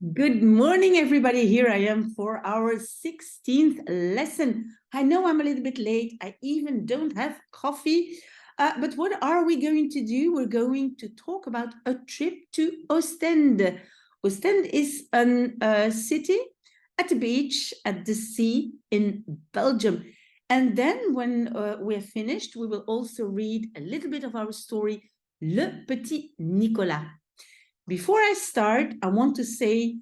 Good morning, everybody. Here I am for our 16th lesson. I know I'm a little bit late. I even don't have coffee. But what are we going to do? We're going to talk about a trip to Ostend. Ostend is a city at the beach, at the sea in Belgium. And then when we're finished, we will also read a little bit of our story, Le Petit Nicolas. Before I start, I want to say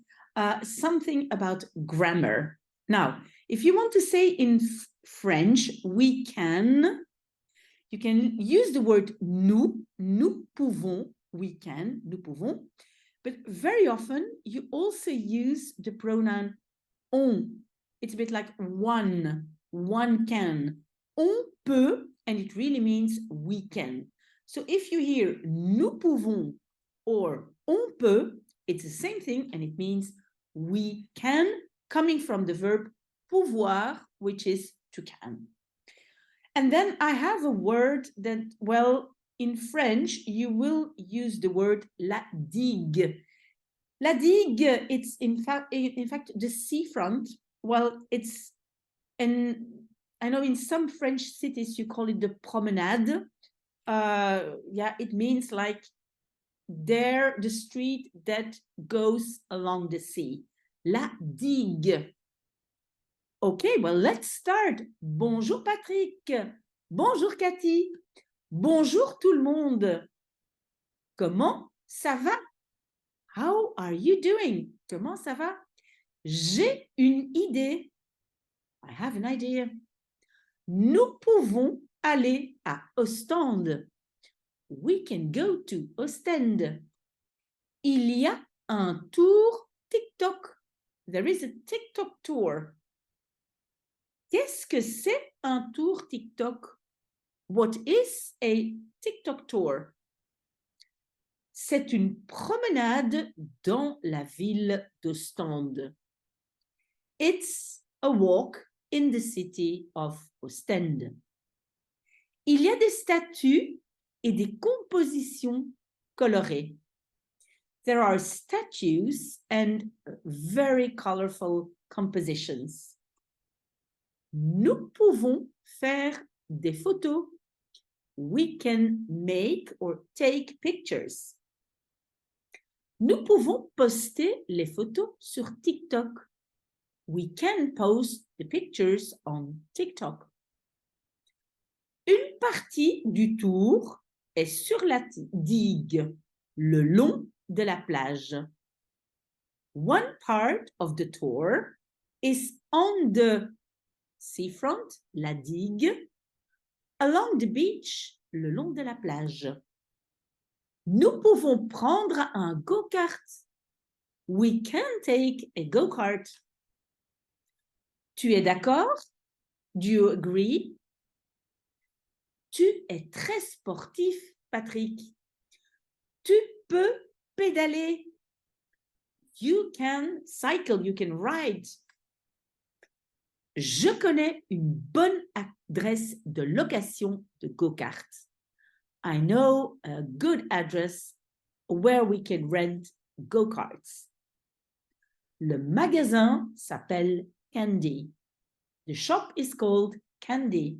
something about grammar. Now, if you want to say in French, you can use the word nous pouvons, we can, nous pouvons, but very often you also use the pronoun on. It's a bit like one can. On peut, and it really means we can. So if you hear nous pouvons or on peut, it's the same thing and it means we can, coming from the verb pouvoir, which is to can. And then I have a word that, well, in French, you will use the word la digue. La digue, it's in fact the seafront. Well, it's, and I know in some French cities you call it the promenade. Yeah, it means like there, the street that goes along the sea. La digue. Okay, well, let's start. Bonjour Patrick. Bonjour Cathy. Bonjour tout le monde. Comment ça va? How are you doing? Comment ça va? J'ai une idée. I have an idea. Nous pouvons aller à Ostende. We can go to Ostend. Il y a un tour TikTok. There is a TikTok tour. Qu'est-ce que c'est un tour TikTok? What is a TikTok tour? C'est une promenade dans la ville d'Ostende. It's a walk in the city of Ostend. Il y a des statues et des compositions colorées. There are statues and very colorful compositions. Nous pouvons faire des photos. We can make or take pictures. Nous pouvons poster les photos sur TikTok. We can post the pictures on TikTok. Une partie du tour est sur la digue, le long de la plage. One part of the tour is on the seafront, la digue, along the beach, le long de la plage. Nous pouvons prendre un go-kart. We can take a go-kart. Tu es d'accord? Do you agree? Tu es très sportif, Patrick. Tu peux pédaler. You can cycle, you can ride. Je connais une bonne adresse de location de go-kart. I know a good address where we can rent go-karts. Le magasin s'appelle Candy. The shop is called Candy.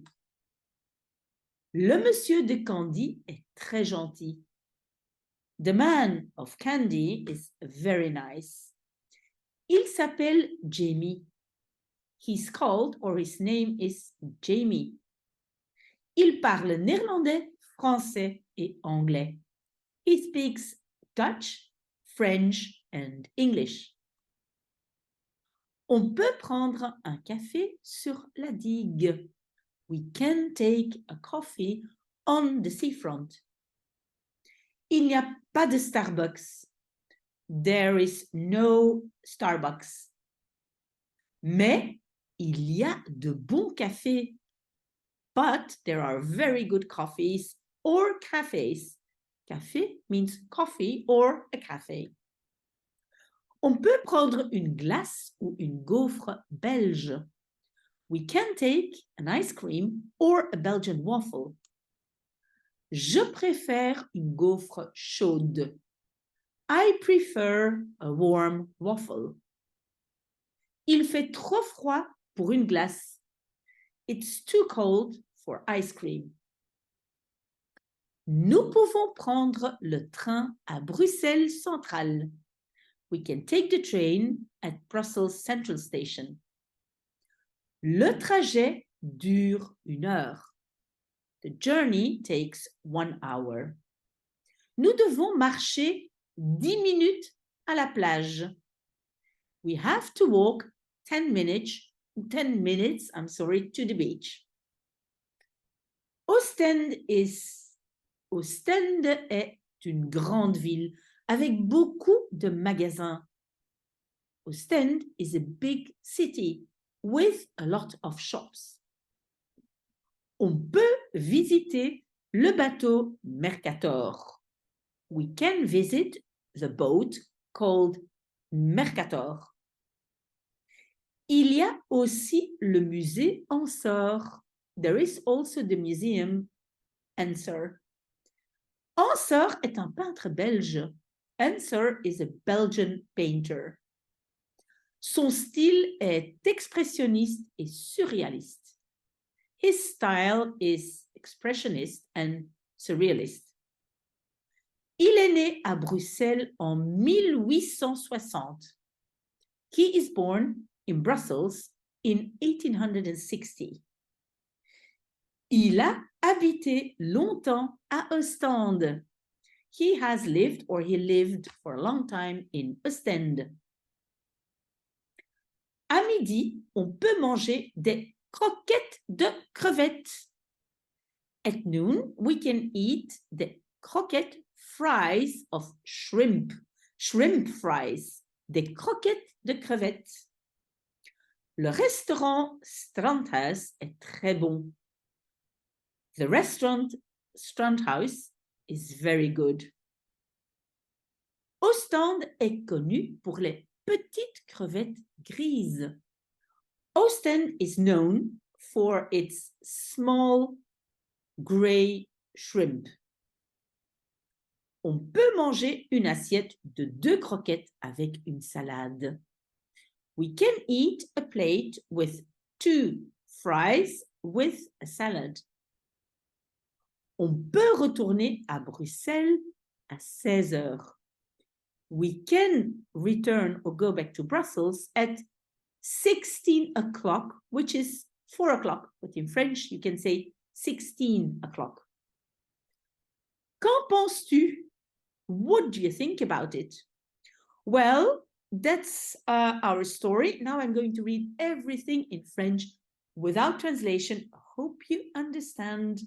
Le monsieur de Candy est très gentil. The man of Candy is very nice. Il s'appelle Jamie. He's called, or his name is Jamie. Il parle néerlandais, français et anglais. He speaks Dutch, French and English. On peut prendre un café sur la digue. We can take a coffee on the seafront. Il n'y a pas de Starbucks. There is no Starbucks. Mais il y a de bons cafés. But there are very good coffees or cafés. Café means coffee or a café. On peut prendre une glace ou une gaufre belge. We can take an ice cream or a Belgian waffle. Je préfère une gaufre chaude. I prefer a warm waffle. Il fait trop froid pour une glace. It's too cold for ice cream. Nous pouvons prendre le train à Bruxelles Centrale. We can take the train at Brussels Central Station. Le trajet dure 1 heure. The journey takes 1 hour. Nous devons marcher 10 minutes à la plage. We have to walk 10 minutes to the beach. Ostende est une grande ville avec beaucoup de magasins. Ostende is a big city with a lot of shops. On peut visiter le bateau Mercator. We can visit the boat called Mercator. Il y a aussi le musée Ensor. There is also the museum Ensor. Ensor est un peintre belge. Ensor is a Belgian painter. Son style est expressionniste et surréaliste. His style is expressionist and surrealist. Il est né à Bruxelles en 1860. He is born in Brussels in 1860. Il a habité longtemps à Ostende. He lived for a long time in Ostende. À midi, on peut manger des croquettes de crevettes. At noon, we can eat the croquette fries of shrimp fries, des croquettes de crevettes. Le restaurant Strandhuis est très bon. The restaurant Strandhuis is very good. Ostende est connu pour les petites crevettes grises. Ostende is known for its small gray shrimp. On peut manger une assiette de 2 croquettes avec une salade. We can eat a plate with 2 fries with a salad. On peut retourner à Bruxelles à 16 heures. We can return or go back to Brussels at 16 o'clock, which is 4 o'clock, but in French you can say 16 o'clock. Qu'en penses-tu? What do you think about it? Well, that's our story. Now I'm going to read everything in French without translation. I hope you understand.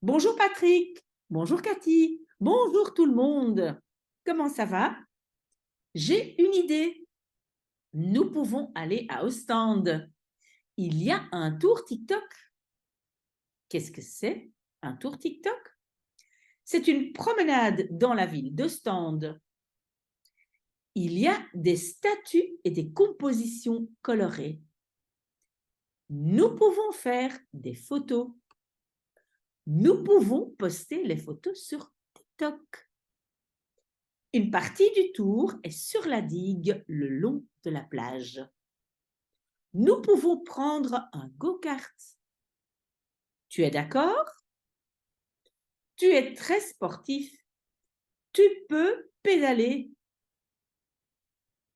Bonjour Patrick, bonjour Cathy, bonjour tout le monde. Comment ça va? J'ai une idée. Nous pouvons aller à Ostende. Il y a un tour TikTok. Qu'est-ce que c'est, un tour TikTok? C'est une promenade dans la ville d'Ostende. Il y a des statues et des compositions colorées. Nous pouvons faire des photos. Nous pouvons poster les photos sur TikTok. Une partie du tour est sur la digue le long de la plage. Nous pouvons prendre un go-kart. Tu es d'accord? Tu es très sportif. Tu peux pédaler.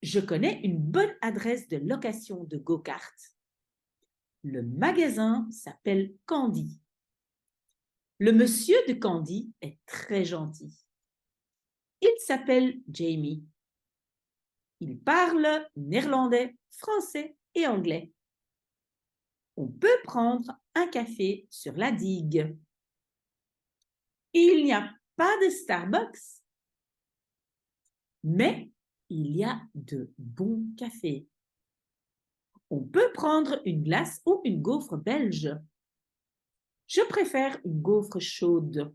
Je connais une bonne adresse de location de go-kart. Le magasin s'appelle Candy. Le monsieur de Candy est très gentil. Il s'appelle Jamie. Il parle néerlandais, français et anglais. On peut prendre un café sur la digue. Il n'y a pas de Starbucks, mais il y a de bons cafés. On peut prendre une glace ou une gaufre belge. Je préfère une gaufre chaude.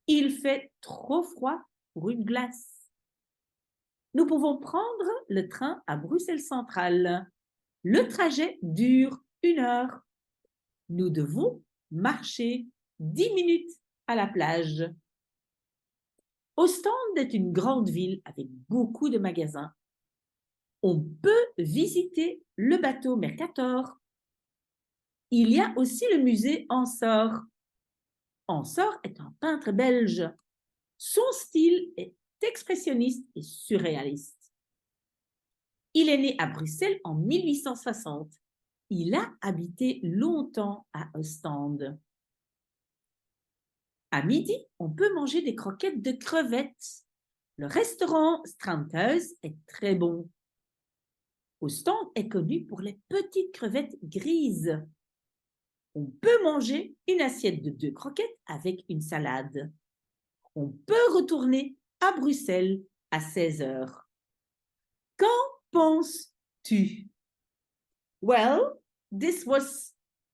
Il fait trop froid pour une glace. Nous pouvons prendre le train à Bruxelles Centrale. Le trajet dure 1 heure. Nous devons marcher 10 minutes à la plage. Ostende est une grande ville avec beaucoup de magasins. On peut visiter le bateau Mercator. Il y a aussi le musée Ensor. Ensor est un peintre belge. Son style est expressionniste et surréaliste. Il est né à Bruxelles en 1860. Il a habité longtemps à Ostende. À midi, on peut manger des croquettes de crevettes. Le restaurant Strandhuis est très bon. Ostende est connu pour les petites crevettes grises. On peut manger une assiette de 2 croquettes avec une salade. On peut retourner à Bruxelles à 16 heures. Qu'en penses-tu? Well, this was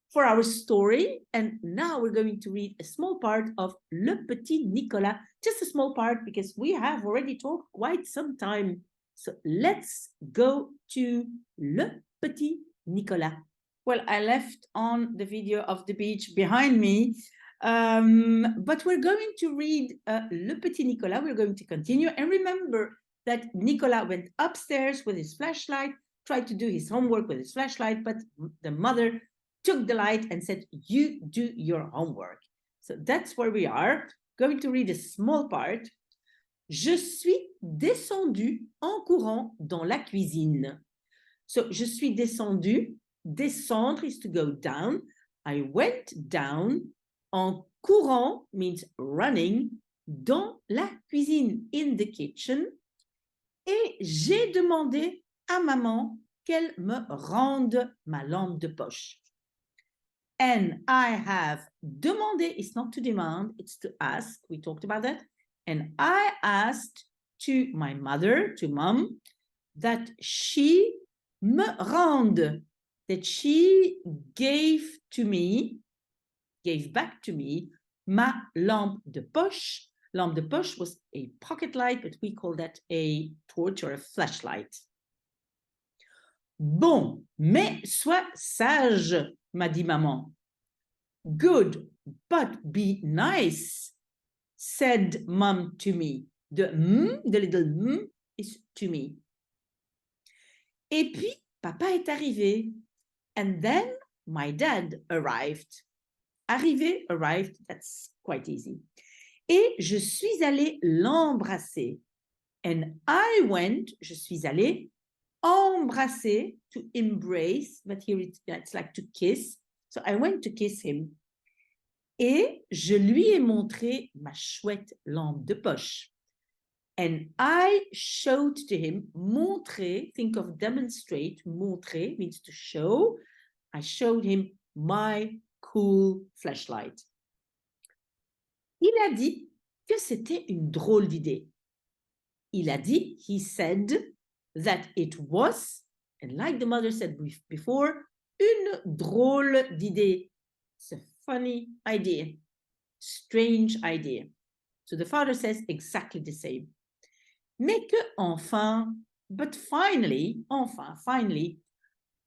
for our story, and now we're going to read a small part of Le Petit Nicolas, just a small part because we have already talked quite some time. So let's go to Le Petit Nicolas. Well, I left on the video of the beach behind me, but we're going to read Le Petit Nicolas. We're going to continue. And remember that Nicolas went upstairs with his flashlight, tried to do his homework with his flashlight, but the mother took the light and said, you do your homework. So that's where we are. Going to read a small part. Je suis descendu en courant dans la cuisine. So, je suis descendu. Descendre is to go down. I went down. En courant means running. Dans la cuisine, in the kitchen. Et j'ai demandé à maman qu'elle me rende ma lampe de poche. And I have demandé, it's not to demand, it's to ask. We talked about that. And I asked to my mother, to mom, that she me rende, that she gave back to me, ma lampe de poche. Lampe de poche was a pocket light, but we call that a torch or a flashlight. Bon, mais sois sage, m'a dit maman. Good, but be nice, said mom to me. The little is to me. Et puis, papa est arrivé. And then my dad arrived. Arrivé, arrived, that's quite easy. Et je suis allée l'embrasser. And I went, je suis allée embrasser, to embrace, but here it's like to kiss. So I went to kiss him. Et je lui ai montré ma chouette lampe de poche. And I showed to him, montrer, think of demonstrate, montrer means to show. I showed him my cool flashlight. Il a dit que c'était une drôle d'idée. Il a dit, he said, that it was, and like the mother said before, une drôle d'idée. It's a funny idea, strange idea. So the father says exactly the same. Mais que enfin, but finally,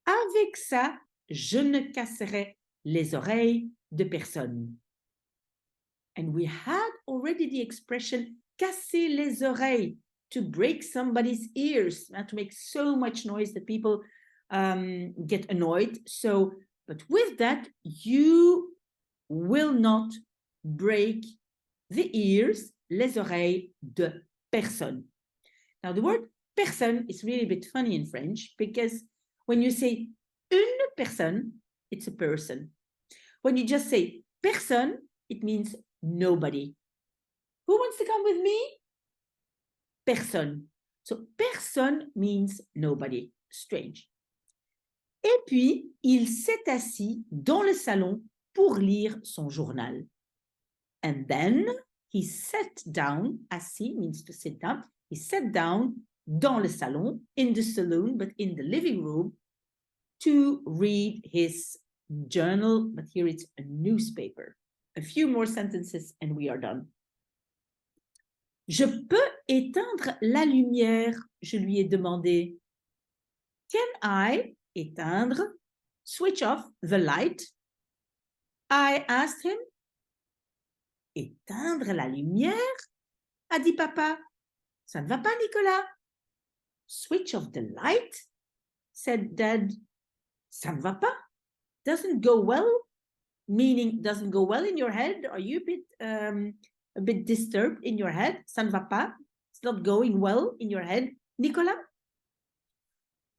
avec ça, je ne casserai les oreilles de personne. And we had already the expression casser les oreilles, to break somebody's ears, not to make so much noise that people get annoyed. So, but with that, you will not break the ears, les oreilles de personne. Now, the word personne is really a bit funny in French because when you say une personne, it's a person. When you just say personne, it means nobody. Who wants to come with me? Personne. So, personne means nobody. Strange. Et puis, il s'est assis dans le salon pour lire son journal. And then, he sat down, assis means to sit down, he sat down dans le salon, in the saloon, but in the living room, to read his journal, but here it's a newspaper. A few more sentences and we are done. Je peux éteindre la lumière, je lui ai demandé. Can I éteindre, switch off the light? I asked him. Éteindre la lumière? a dit papa. Ça ne va pas, Nicolas. Switch off the light, said Dad. Ça ne va pas. Doesn't go well, meaning doesn't go well in your head. Are you a bit disturbed in your head? Ça ne va pas. It's not going well in your head, Nicolas.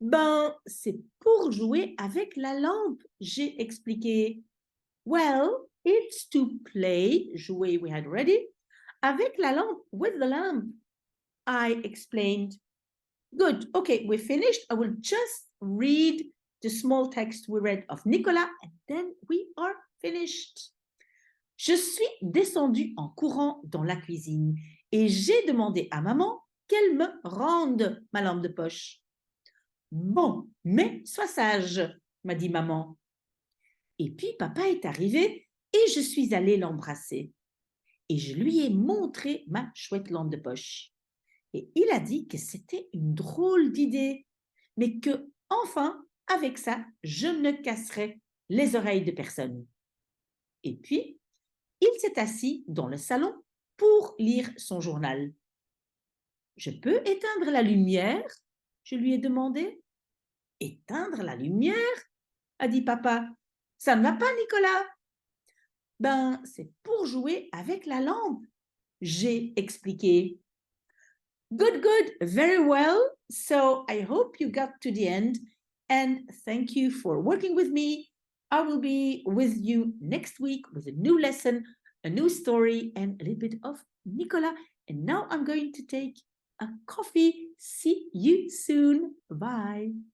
Ben, c'est pour jouer avec la lampe, j'ai expliqué. Well, it's to play, jouer, we had already, avec la lampe, with the lamp. I explained. Good, okay, we're finished. I will just read the small text we read of Nicolas, and then we are finished. Je suis descendue en courant dans la cuisine et j'ai demandé à maman qu'elle me rende ma lampe de poche. Bon, mais sois sage, m'a dit maman. Et puis papa est arrivé et je suis allée l'embrasser. Et je lui ai montré ma chouette lampe de poche. Et il a dit que c'était une drôle d'idée, mais que, enfin, avec ça, je ne casserais les oreilles de personne. Et puis, il s'est assis dans le salon pour lire son journal. Je peux éteindre la lumière? Je lui ai demandé. Éteindre la lumière? A dit papa. Ça ne va pas, Nicolas? Ben, c'est pour jouer avec la lampe, j'ai expliqué. Good, good, very well. So I hope you got to the end and thank you for working with me. I will be with you next week with a new lesson, a new story, and a little bit of Nicolas. And now I'm going to take a coffee. See you soon. Bye.